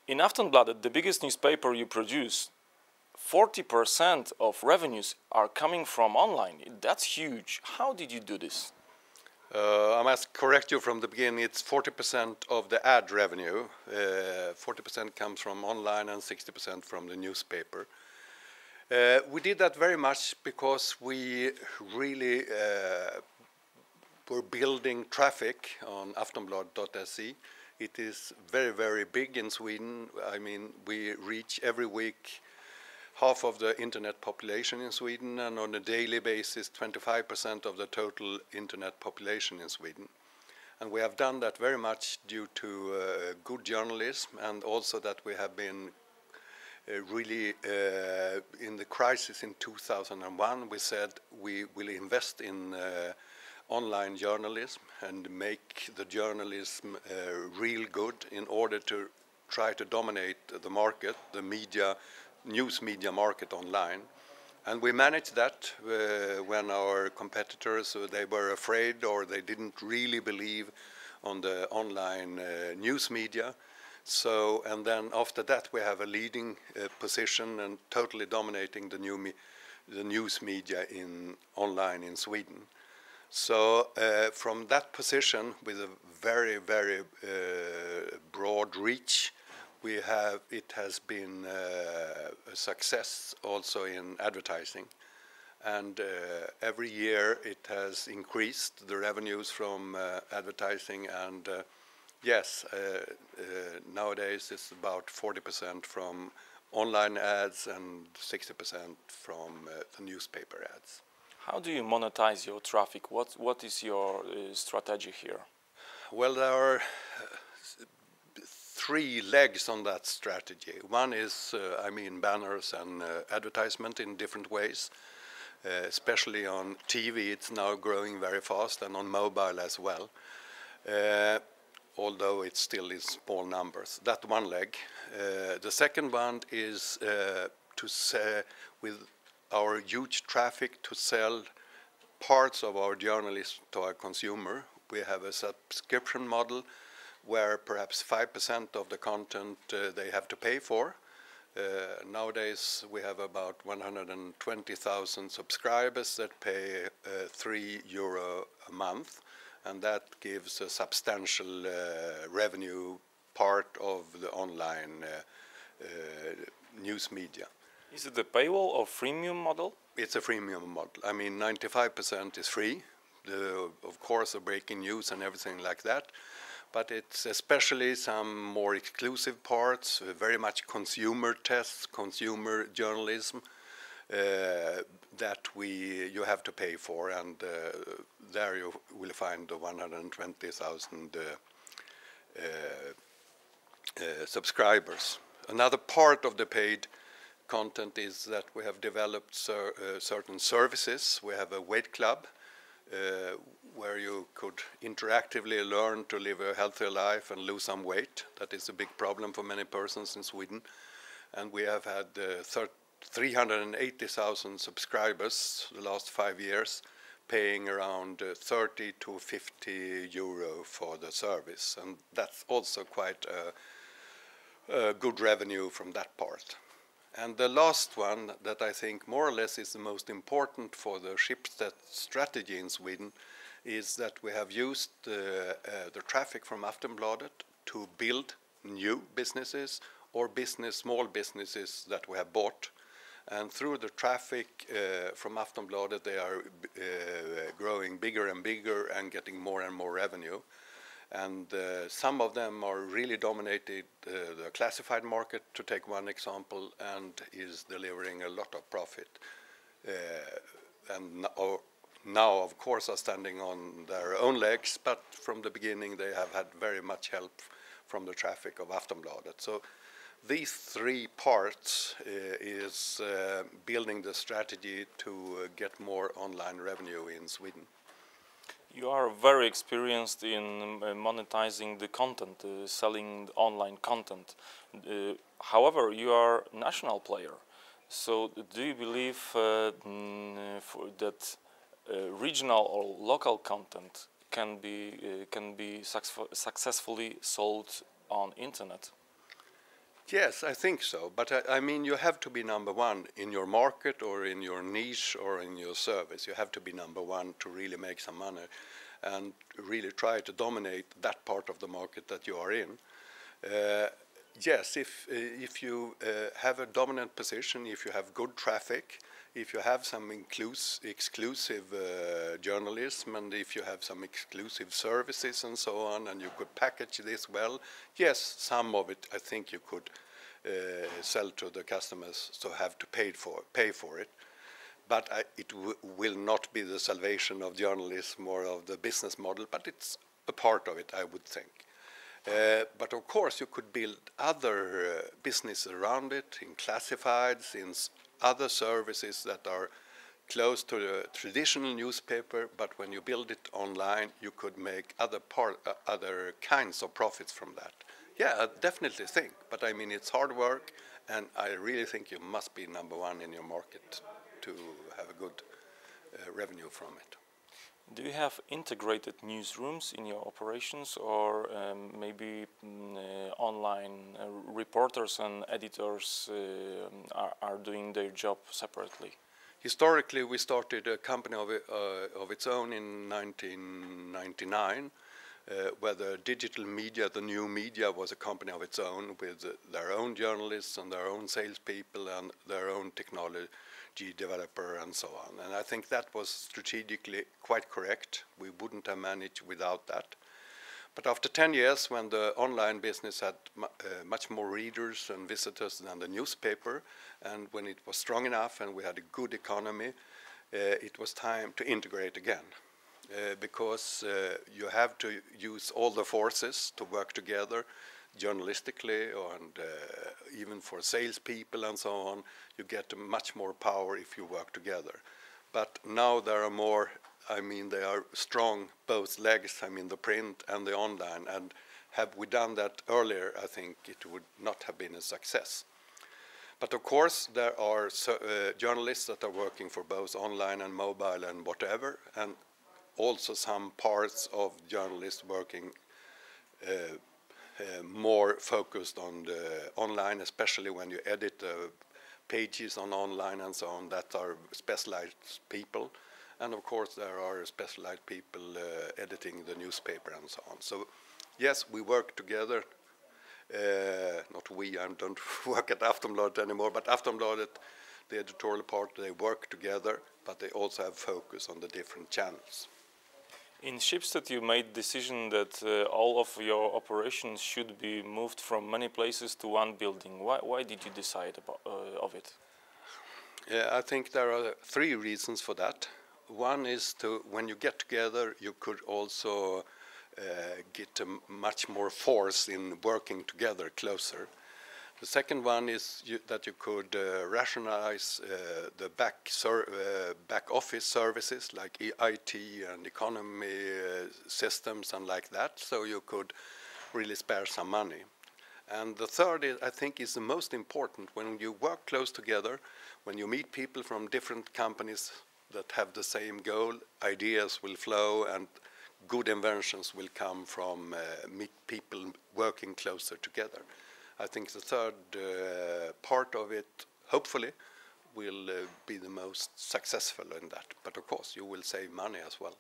In Aftonbladet, the biggest newspaper you produce, 40% of revenues are coming from online. That's huge. How did you do this? I must correct you from the beginning. It's 40% of the ad revenue. 40% comes from online and 60% from the newspaper. We did that very much because we really were building traffic on Aftonbladet.se. It is very, very big in Sweden. I mean, we reach every week half of the internet population in Sweden, and on a daily basis 25% of the total internet population in Sweden. And we have done that very much due to good journalism, and also that we have been really in the crisis in 2001 we said we will invest in online journalism and make the journalism real good in order to try to dominate the market, the media, news media market online. And we managed that when our competitors, they were afraid or they didn't really believe on the online news media. So, and then after that we have a leading position and totally dominating the news media in online in Sweden. So from that position with a very, very broad reach, it has been a success also in advertising, and every year it has increased the revenues from advertising, and yes, nowadays it's about 40% from online ads and 60% from the newspaper ads. How do you monetize your traffic? What is your strategy here? Well, there are three legs on that strategy. One is, banners and advertisement in different ways. Especially on TV, it's now growing very fast, and on mobile as well. Although it's still in small numbers. That's one leg. The second one is to say, with our huge traffic, to sell parts of our journalism to our consumer. We have a subscription model where perhaps 5% of the content they have to pay for. Nowadays we have about 120,000 subscribers that pay €3 a month, and that gives a substantial revenue part of the online news media. Is it a paywall or freemium model? It's a freemium model. I mean, 95% is free, of course, the breaking news and everything like that. But it's especially some more exclusive parts, very much consumer tests, consumer journalism, that you have to pay for, and there you will find the 120,000 subscribers. Another part of the paid content is that we have developed certain services. We have a weight club where you could interactively learn to live a healthier life and lose some weight. That is a big problem for many persons in Sweden. And we have had 380,000 subscribers the last 5 years, paying around 30 to 50 euro for the service. And that's also quite a good revenue from that part. And the last one that I think more or less is the most important for the Schiebsted strategy in Sweden is that we have used the traffic from Aftonbladet to build new businesses or small businesses that we have bought. And through the traffic from Aftonbladet, they are growing bigger and bigger and getting more and more revenue. And some of them are really dominated the classified market, to take one example, and is delivering a lot of profit. And now, of course, are standing on their own legs, but from the beginning they have had very much help from the traffic of Aftonbladet. So these three parts is building the strategy to get more online revenue in Sweden. You are very experienced in monetizing the content, selling online content. However, you are a national player. So do you believe that regional or local content can be successfully sold on internet? Yes, I think so. But I mean, you have to be number one in your market or in your niche or in your service. You have to be number one to really make some money and really try to dominate that part of the market that you are in. Yes, if you have a dominant position, if you have good traffic, if you have some exclusive journalism, and if you have some exclusive services and so on, and you could package this well, yes, some of it I think you could sell to the customers, so have to pay for it. But it will not be the salvation of journalism or of the business model, but it's a part of it, I would think. But of course, you could build other business around it in classifieds, in other services that are close to the traditional newspaper. But when you build it online, you could make other kinds of profits from that. Yeah, I definitely think. But I mean, it's hard work, and I really think you must be number one in your market to have a good revenue from it. Do you have integrated newsrooms in your operations, or maybe online reporters and editors are doing their job separately? Historically, we started a company of its own in 1999, where the digital media, the new media, was a company of its own with their own journalists and their own salespeople and their own technology developer and so on. And I think that was strategically quite correct. We wouldn't have managed without that. But after 10 years, when the online business had much more readers and visitors than the newspaper, and when it was strong enough and we had a good economy, it was time to integrate again. Because you have to use all the forces to work together journalistically and even for salespeople and so on. You get much more power if you work together. But now there are more, I mean, they are strong, both legs, I mean, the print and the online. And have we done that earlier, I think it would not have been a success. But of course, there are journalists that are working for both online and mobile and whatever, and also some parts of journalists working more focused on the online, especially when you edit pages on online and so on, that are specialized people. And of course, there are specialized people editing the newspaper and so on. So yes, we work together. Not we, I don't work at Aftonbladet anymore, but Aftonbladet, the editorial part, they work together, but they also have focus on the different channels. In Schiebsted, you made the decision that all of your operations should be moved from many places to one building. Why did you decide of it? I think there are three reasons for that. One is when you get together, you could also get much more force in working together closer. The second one is that you could rationalize the back office services like IT and economy systems and like that, so you could really spare some money. And the third, I think, is the most important. When you work close together, when you meet people from different companies that have the same goal, ideas will flow and good inventions will come from people working closer together. I think the third part of it, hopefully, will be the most successful in that. But of course, you will save money as well.